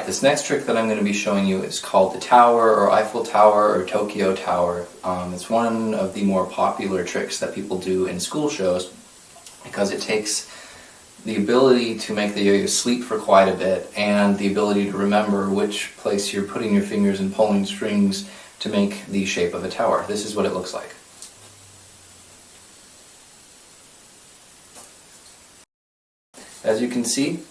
this next trick that I'm going to be showing you is called the Tower or Eiffel Tower or Tokyo Tower. It's one of the more popular tricks that people do in school shows because it takes the ability to make the yo-yo sleep for quite a bit and the ability to remember which place you're putting your fingers and pulling strings to make the shape of a tower. This is what it looks like. As you can see,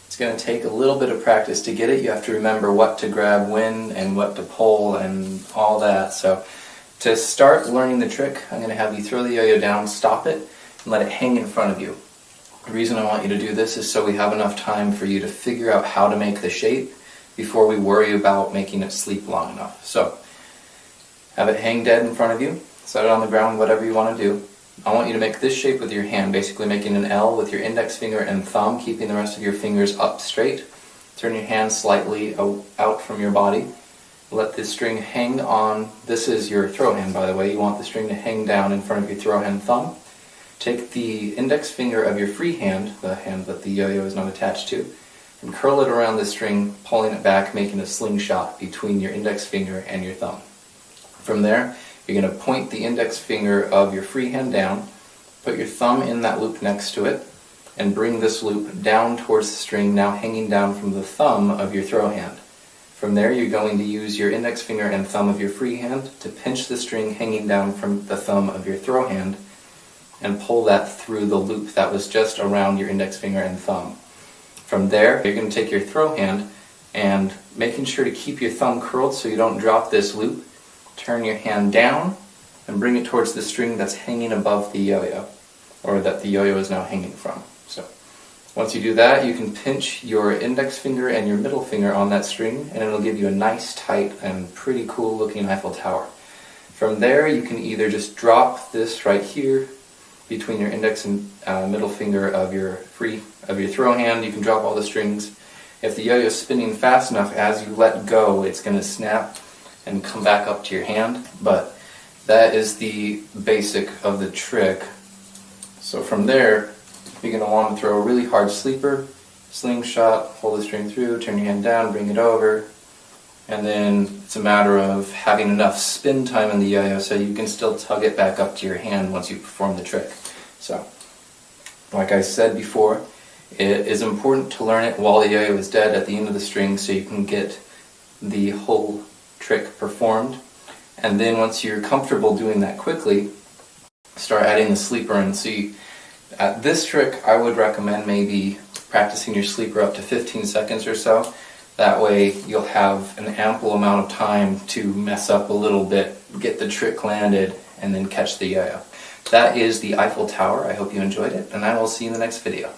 it's going to take a little bit of practice to get it. You have to remember what to grab when and what to pull and all that. So to start learning the trick, I'm going to have you throw the yo-yo down, stop it, and let it hang in front of you. The reason I want you to do this is so we have enough time for you to figure out how to make the shape before we worry about making it sleep long enough. So have it hang dead in front of you, set it on the ground, whatever you want to do. I want you to make this shape with your hand, basically making an L with your index finger and thumb, keeping the rest of your fingers up straight. Turn your hand slightly out from your body. Let the string hang on. This is your throw hand, by the way. You want the string to hang down in front of your throw hand thumb. Take the index finger of your free hand, the hand that the yo-yo is not attached to, and curl it around the string, pulling it back, making a slingshot between your index finger and your thumb. From there, you're going to point the index finger of your free hand down, put your thumb in that loop next to it, and bring this loop down towards the string, now hanging down from the thumb of your throw hand. From there, you're going to use your index finger and thumb of your free hand to pinch the string hanging down from the thumb of your throw hand and pull that through the loop that was just around your index finger and thumb. From there, you're going to take your throw hand and, making sure to keep your thumb curled so you don't drop this loop, turn your hand down and bring it towards the string that's hanging above the yo-yo, or that the yo-yo is now hanging from. So once you do that, you can pinch your index finger and your middle finger on that string and it'll give you a nice, tight, and pretty cool looking Eiffel Tower. From there, you can either just drop this right here between your index and middle finger of your throw hand. You can drop all the strings. If the yo-yo is spinning fast enough, as you let go, it's going to snap and come back up to your hand, but that is the basic of the trick. So from there, you're going to want to throw a really hard sleeper, slingshot, pull the string through, turn your hand down, bring it over, and then it's a matter of having enough spin time in the yo-yo so you can still tug it back up to your hand once you perform the trick. So, like I said before, it is important to learn it while the yo-yo is dead at the end of the string so you can get the whole trick performed. And then once you're comfortable doing that quickly, start adding the sleeper. And see, at this trick I would recommend maybe practicing your sleeper up to 15 seconds or so. That way you'll have an ample amount of time to mess up a little bit, get the trick landed, and then catch the yo-yo. That is the Eiffel Tower. I hope you enjoyed it, and I will see you in the next video.